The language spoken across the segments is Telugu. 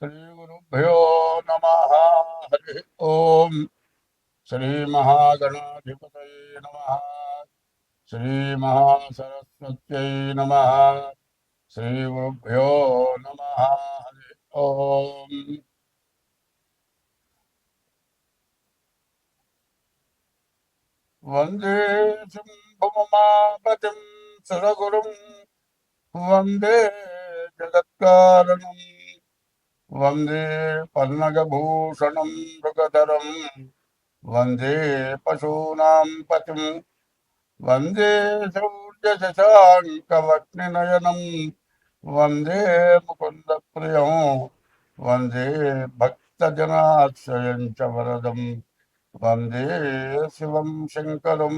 श्रीगुरुभ्यो नमः। हरि ओम। श्रीमहागणाधिपतये नमः। श्रीमहासरस्वत्यै नमः। श्रीगुरुभ्यो नमः। हरि ओम। वंदे शंभुमापतिं सुरगुरुं वंदे जगत्कारणं वंदे पन्नगभूषणं मृगधरं वंदे पशूनां पतिं वंदे शौर्यशशाङ्कवक्निनयनं वंदे मुकुन्दप्रियं वंदे भक्तजनाश्रयं च वरदं वंदे शिवं శంకరం.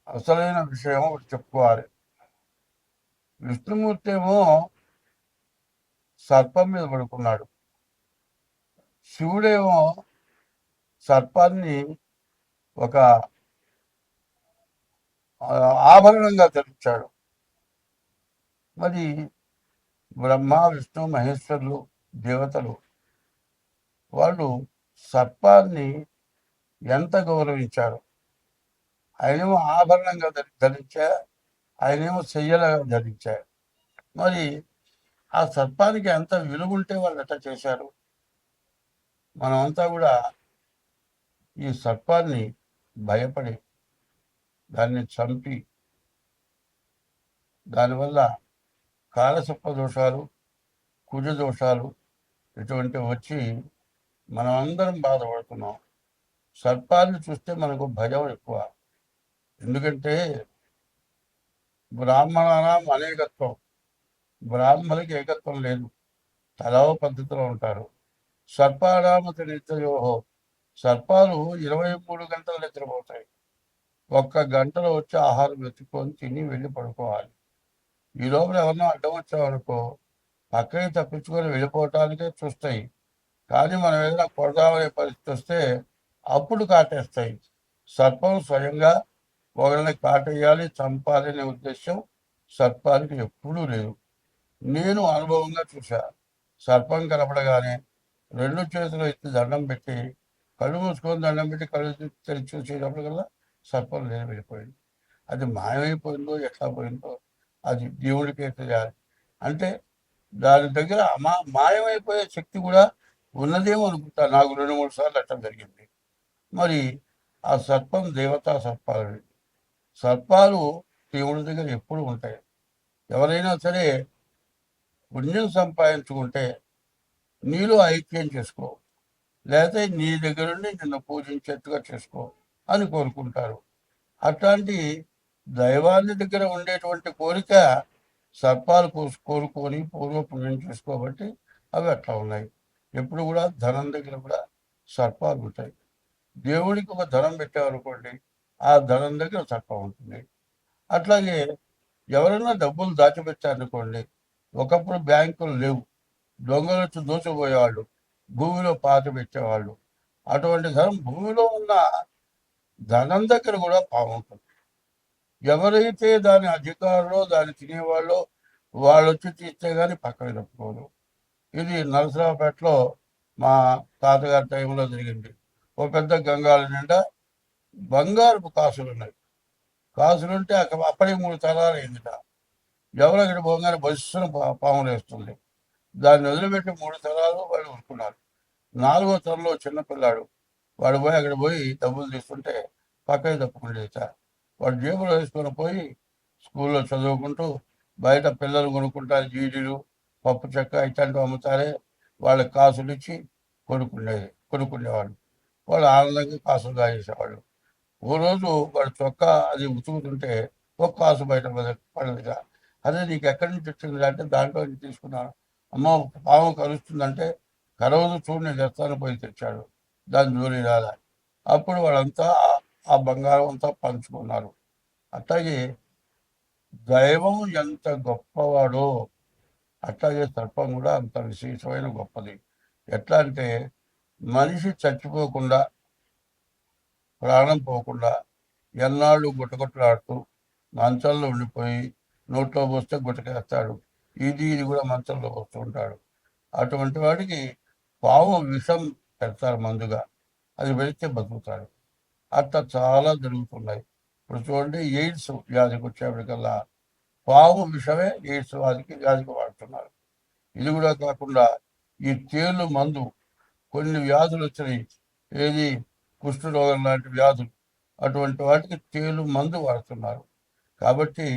అసలైన విషయం ఒకటి చెప్పుకోవాలి. విష్ణుమూర్తి ఏమో సర్పం మీద పడుకున్నాడు. శివుడేమో సర్పాన్ని ఒక ఆభరణంగా ధరించాడు. మరి బ్రహ్మ విష్ణు మహేశ్వరులు దేవతలు వాళ్ళు సర్పాన్ని ఎంత గౌరవించారు. ఆయనేమో ఆభరణంగా ధరించా, ఆయనేమో చెయ్యలుగా ధరించారు. మరి ఆ సర్పానికి ఎంత విలువ ఉంటే వాళ్ళు ఎట్లా చేశారు. మనమంతా కూడా ఈ సర్పాన్ని భయపడి దాన్ని చంపి దానివల్ల కాలసర్ప దోషాలు, కుజ దోషాలు ఇటువంటివి వచ్చి మనం అందరం బాధపడుతున్నాం. సర్పాన్ని చూస్తే మనకు భయం ఎక్కువ. ఎందుకంటే బ్రాహ్మణానాం అనేకత్వం, బ్రాహ్మణులకి ఏకత్వం లేదు, తలవ పద్ధతిలో ఉంటారు. సర్పానామత నిత్యయోహో, సర్పాలు 23 గంటలు నిద్రపోతాయి. 1 గంటలో వచ్చి ఆహారం వెతుక్కొని తిని వెళ్ళి పడుకోవాలి. ఈ లోపల ఎవరినో అడ్డం వచ్చామనుకో పక్కకి తప్పించుకొని వెళ్ళిపోవటానికే చూస్తాయి. కానీ మనం ఏదైనా కొడదామనే పరిస్థితి వస్తే అప్పుడు కాటేస్తాయి. సర్పం స్వయంగా ఒకరిని కాటేయాలి, చంపాలి అనే ఉద్దేశం సర్పానికి ఎప్పుడూ లేదు. నేను అనుభవంగా చూశా. సర్పం కనపడగానే 2 చేతులు ఎత్తి దండం పెట్టి, కళ్ళు మూసుకొని దండం పెట్టి కళ్ళు తెరిచి చూసేటప్పటికల్లా సర్పం లేదు, వెళ్ళిపోయింది. అది మాయమైపోయిందో ఎట్లా పోయిందో అది దేవుడికే తెలియాలి. అంటే దాని దగ్గర మాయమైపోయే శక్తి కూడా ఉన్నదేమో అనుకుంటా. నాకు 2-3 సార్లు అట్లా జరిగింది. మరి ఆ సర్పం దేవతా సర్పాలు. సర్పాలు దేవుడి దగ్గర ఎప్పుడు ఉంటాయి. ఎవరైనా సరే పుణ్యం సంపాదించుకుంటే నీలో ఐక్యం చేసుకో, లేకపోతే నీ దగ్గర నుండి నిన్ను పూజించేట్టుగా చేసుకో అని కోరుకుంటారు. అట్లాంటి దైవాన్ని దగ్గర ఉండేటువంటి కోరిక సర్పాలు కోరుకొని పూర్వపుణ్యం చేసుకోబట్టి అవి అట్లా ఉన్నాయి. ఎప్పుడు కూడా ధనం దగ్గర కూడా సర్పాలు ఉంటాయి. దేవుడికి ఒక ధనం పెట్టామనుకోండి, ఆ ధనం దగ్గర సర్పం ఉంటుంది. అట్లాగే ఎవరైనా డబ్బులు దాచిపెట్టారనుకోండి, ఒకప్పుడు బ్యాంకులు లేవు, దొంగలు వచ్చి దోచుకుపోయేవాళ్ళు, భూమిలో పాత పెట్టేవాళ్ళు. అటువంటి ధనం భూమిలో ఉన్న ధనం దగ్గర కూడా బాగుంటుంది. ఎవరైతే దాని అధికారులో దాన్ని తినేవాళ్ళో వాళ్ళు వచ్చి తీస్తే కానీ పక్కన తప్పుకోరు. ఇది నరసరావుపేటలో మా తాతగారి టైంలో జరిగింది. ఓ పెద్ద గంగాల నిండా బంగారపు కాసులు ఉన్నాయి. కాసులుంటే అప్పటికి 3 తరాలు అయిందిట. ఎవరు అక్కడ పోగానే బస్సును పాములు వేస్తుంది. దాన్ని వదిలిపెట్టి 3 తరాలు వాళ్ళు ఊరుకున్నారు. 4వ తరంలో చిన్నపిల్లాడు వాడు పోయి అక్కడ పోయి డబ్బులు తీసుకుంటే పక్కకి తప్పుకుంటేట వాడు జేబులో వేసుకొని పోయి స్కూల్లో చదువుకుంటూ బయట పిల్లలు కొనుక్కుంటారు, జీడీలు పప్పు చెక్క ఇట్లాంటివి అమ్ముతారే, వాళ్ళకి కాసులు ఇచ్చి కొనుక్కునేవాళ్ళు. వాళ్ళు ఆనందంగా కాసులు కాజేసేవాళ్ళు. ఓ రోజు వాడు చొక్కా అది ఉతుకుతుంటే ఒక కాసు బయట పడదుగా. అదే నీకు ఎక్కడి నుంచి వచ్చింది అంటే దాంట్లో నుంచి తీసుకున్నాను. అమ్మ పాము కలుస్తుందంటే కరవదు చూడు నేను తెస్తాను పోయి తెచ్చాడు. దాని జోలి రాదా. అప్పుడు వాళ్ళంతా ఆ బంగారం అంతా పంచుకున్నారు. అట్లాగే దైవం ఎంత గొప్పవాడో అట్లాగే సర్పం కూడా అంత విశేషమైన గొప్పది. ఎట్లా అంటే మనిషి చచ్చిపోకుండా, ప్రాణం పోకుండా ఎన్నాళ్ళు గుట్టగుట్టలాడుతూ మంచంలో ఉండిపోయి నోట్లో పోస్తే గుట్టకేస్తాడు. ఇది కూడా మంచంలో వస్తుంటాడు. అటువంటి వాడికి పాము విషం పెడతారు మందుగా, అది పెడితే బతుకుతాడు. అట్లా చాలా జరుగుతున్నాయి. ఇప్పుడు చూడండి, ఎయిడ్స్ వ్యాధికి వచ్చేప్పటికల్లా పాము విషమే ఎయిడ్స్ వ్యాధికి వాడుతున్నారు. ఇది కూడా కాకుండా ఈ తేలు మందు, కొన్ని వ్యాధులు వచ్చినాయి, ఏది కుష్ఠరోగం లాంటి వ్యాధులు, అటువంటి వాటికి తేలు మందు వాడుతున్నారు. కాబట్టి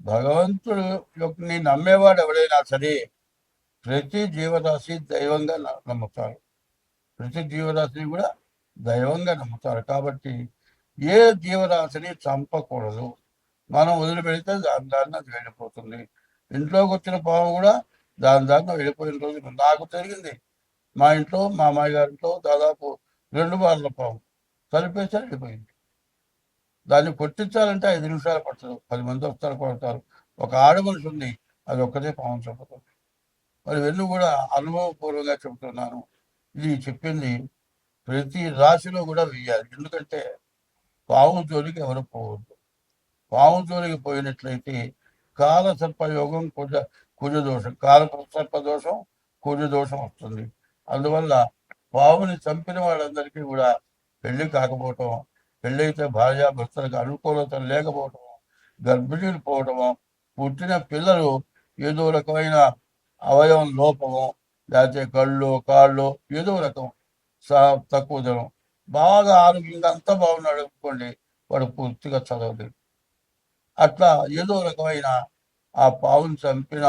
భగవంతుడు యొక్క నమ్మేవాడు ఎవడైనా సరే ప్రతి జీవరాశి దైవంగా నమ్ముతారు. ప్రతి జీవరాశిని కూడా దైవంగా నమ్ముతారు. కాబట్టి ఏ జీవరాశిని చంపకూడదు. మనం వదిలిపెడితే దాని అది వెళ్ళిపోతుంది. ఇంట్లోకి వచ్చిన పాము కూడా దాని వెళ్ళిపోయిన రోజు నాకు జరిగింది. మా ఇంట్లో మా అమ్మాయి గారింట్లో దాదాపు 2 బార్ల పాము కలిపేసారి వెళ్ళిపోయింది. దాన్ని కొట్టించాలంటే 5 నిమిషాలు పడుతుంది. 10 మంది వస్తారు, కొడతారు. ఒక ఆడ మనిషి ఉంది, అది ఒక్కటే పాము చంపుతుంది. మరి వెన్ను కూడా అనుభవపూర్వకంగా చెబుతున్నాను. ఇది చెప్పింది ప్రతి రాశిలో కూడా వెయ్యాలి. ఎందుకంటే పాము జోలికి ఎవరు పోవద్దు. పాము జోలికి పోయినట్లయితే కాల సర్పయోగం కుజ దోషం, కాల సర్ప దోషం, కుజ దోషం వస్తుంది. అందువల్ల పావుని చంపిన వాళ్ళందరికీ కూడా పెళ్లి కాకపోవటం, పెళ్ళైతే భార్యాభర్తలకు అనుకూలత లేకపోవటం, గర్భిణీలు పోవటము, పుట్టిన పిల్లలు ఏదో రకమైన అవయవం లోపము, లేకపోతే కళ్ళు కాళ్ళు ఏదో రకం తక్కువ జనం, బాగా ఆరోగ్యంగా అంతా బాగున్నాడు అనుకోండి, వాడు పూర్తిగా చదవలేదు. అట్లా ఏదో రకమైన ఆ పావును చంపిన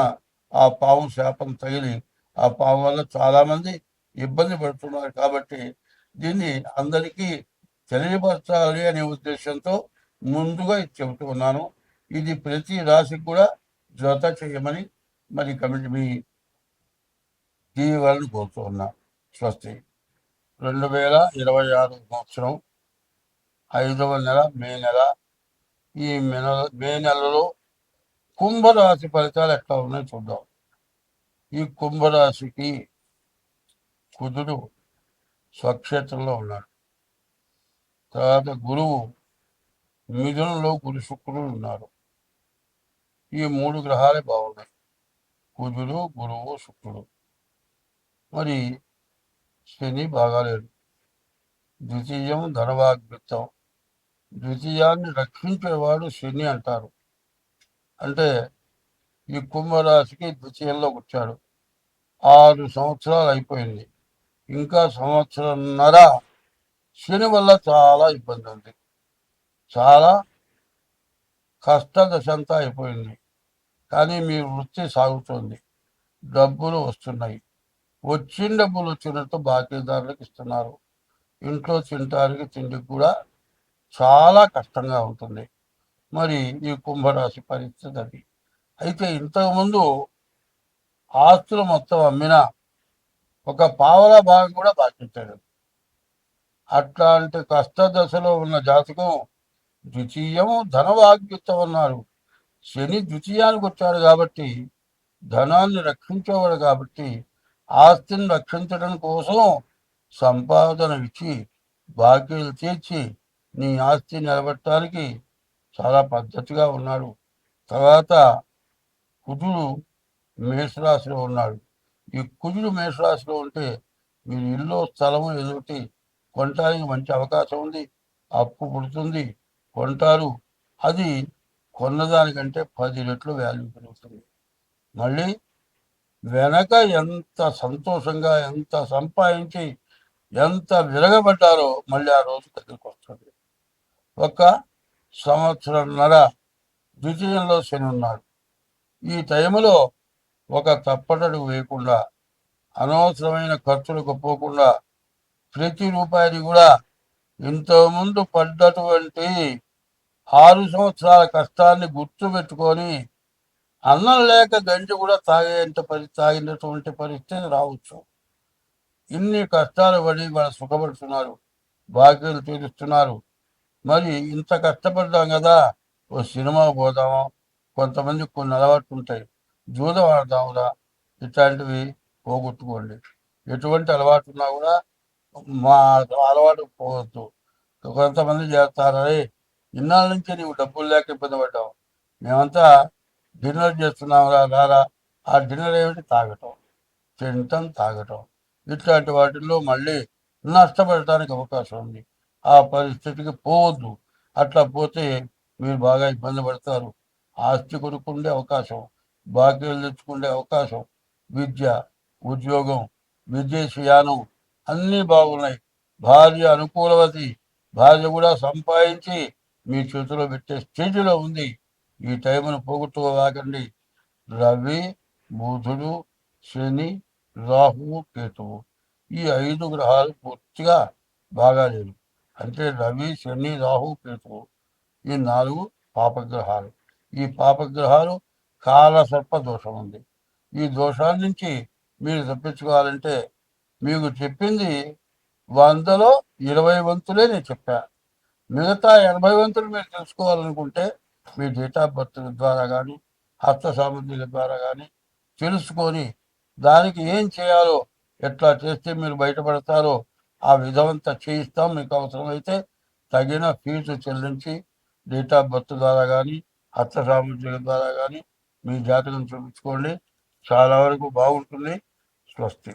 ఆ పావు శాపం తగిలి ఆ పాము వల్ల చాలామంది ఇబ్బంది పడుతున్నారు. కాబట్టి దీన్ని అందరికీ తెలియపరచాలి అనే ఉద్దేశంతో ముందుగా చెబుతూ ఉన్నాను. ఇది ప్రతి రాశికి కూడా జత చేయమని మరి కమిటీ మీ దీవెనలను కోరుతూ ఉన్నా. స్వస్తి. 2026 సంవత్సరం 5వ నెల మే నెల. ఈ మే నెలలో కుంభరాశి ఫలితాలు ఎట్లా ఉన్నాయో చూద్దాం. ఈ కుంభరాశికి కుజుడు స్వక్షేత్రంలో ఉన్నాడు. తర్వాత గురువు మిథునంలో గురు శుక్రుడు ఉన్నారు. ఈ 3 గ్రహాలే బాగున్నాయి, కుజుడు, గురువు, శుక్రుడు. మరి శని బాగాలేడు. ద్వితీయం ధనవాగ్విత్తం. ద్వితీయాన్ని రక్షించేవాడు శని అంటారు. అంటే ఈ కుంభరాశికి ద్వితీయంలోకి వచ్చాడు. 6 సంవత్సరాలు అయిపోయింది. ఇంకా సంవత్సరంన్నర శని వల్ల చాలా ఇబ్బంది ఉంది. చాలా కష్టదశ అంతా అయిపోయింది. కానీ మీ వృత్తి సాగుతుంది, డబ్బులు వస్తున్నాయి. వచ్చిన డబ్బులు వచ్చినట్టు బాకీదారులకు ఇస్తున్నారు. ఇంట్లో తినటానికి తిండికి కూడా చాలా కష్టంగా ఉంటుంది. మరి ఈ కుంభరాశి పరిస్థితి అది. అయితే ఇంతకుముందు ఆస్తులు మొత్తం అమ్మినా ఒక పావలా భాగం కూడా బాకించాడు. అట్లాంటి కష్టదశలో ఉన్న జాతకం ద్వితీయము ధనవాగ్యుత్తం అన్నారు. శని ద్వితీయానికి వచ్చాడు కాబట్టి, ధనాన్ని రక్షించేవాడు కాబట్టి, ఆస్తిని రక్షించడం కోసం సంపాదన ఇచ్చి బాకీలు తీర్చి నీ ఆస్తి నిలబెట్టడానికి చాలా పద్ధతిగా ఉన్నాడు. తర్వాత కుజుడు మేషరాశిలో ఉన్నాడు. ఈ కుజుడు మేషరాశిలో ఉంటే మీరు ఇల్లు స్థలము ఎదుటి కొనటానికి మంచి అవకాశం ఉంది. అప్పు పుడుతుంది, కొంటారు. అది కొన్నదానికంటే 10 రెట్లు వాల్యూ పెరుగుతుంది. మళ్ళీ వెనక ఎంత సంతోషంగా, ఎంత సంపాదించి, ఎంత విరగబడ్డారో మళ్ళీ ఆ రోజు దగ్గరికి వస్తుంది. ఒక సంవత్సరంన్నర ద్వితీయంలో శని ఉన్నాడు. ఈ టైంలో ఒక తప్పటడుగు వేయకుండా, అనవసరమైన ఖర్చులకు పోకుండా, ప్రతి రూపాయిని కూడా ఇంతకుముందు పడ్డటువంటి 6 సంవత్సరాల కష్టాన్ని గుర్తుపెట్టుకొని అన్నం లేక గంజి కూడా తాగినటువంటి పరిస్థితి రావచ్చు. ఇన్ని కష్టాలు పడి వాళ్ళు సుఖపడుతున్నారు, బాకీలు తీరుస్తున్నారు. మరి ఇంత కష్టపడ్డాం కదా, ఓ సినిమా పోదామా, కొంతమందికి కొన్ని అలవాట్లు ఉంటాయి, జూదం ఆడదామురా, ఇట్లాంటివి పోగొట్టుకోండి. ఎటువంటి అలవాటు ఉన్నా కూడా మా అలవాటు పోవద్దు. కొంతమంది చేస్తారే, ఇన్నాళ్ళ నుంచి నీవు డబ్బులు లేక ఇబ్బంది పడ్డావు, మేమంతా డిన్నర్ చేస్తున్నావురా, రారా, ఆ డిన్నర్ ఏమిటి? తాగటం, తినటం, తాగటం. ఇట్లాంటి వాటిల్లో మళ్ళీ నష్టపడటానికి అవకాశం ఉంది. ఆ పరిస్థితికి పోవద్దు. అట్లా పోతే మీరు బాగా ఇబ్బంది పడతారు. ఆస్తి కొనుక్కుండే అవకాశం, బాకీలు తెచ్చుకునే అవకాశం, విద్య, ఉద్యోగం, విదేశీయానం అన్నీ బాగున్నాయి. భార్య అనుకూలవతి, భార్య కూడా సంపాదించి మీ చేతిలో పెట్టే స్టేజ్లో ఉంది. ఈ టైంను పోగొట్టుకోవాకండి. రవి, బుధుడు, శని, రాహువు, కేతువు ఈ 5 గ్రహాలు పూర్తిగా బాగాలేదు. అంటే రవి, శని, రాహు, కేతువు ఈ 4 పాపగ్రహాలు. ఈ పాపగ్రహాలు కాలసర్ప దోషం ఉంది. ఈ దోషాల నుంచి మీరు తప్పించుకోవాలంటే మీకు చెప్పింది 100లో 20 వంతులే నేను చెప్పా. మిగతా 80 వంతులు మీరు తెలుసుకోవాలనుకుంటే మీ డేట్ ఆఫ్ బర్త్ ద్వారా కానీ హస్త సాముద్రిక ద్వారా కానీ తెలుసుకొని దానికి ఏం చేయాలో, ఎట్లా చేస్తే మీరు బయటపడతారో ఆ విధమంతా చేయిస్తాం. మీకు అవసరమైతే తగిన ఫీజు చెల్లించి డేట్ ఆఫ్ బర్త్ ద్వారా కానీ హస్త సాముద్రిక ద్వారా కానీ మీ జాతకం చూపించుకోండి. చాలా వరకు బాగుంటుంది. స్వస్తి.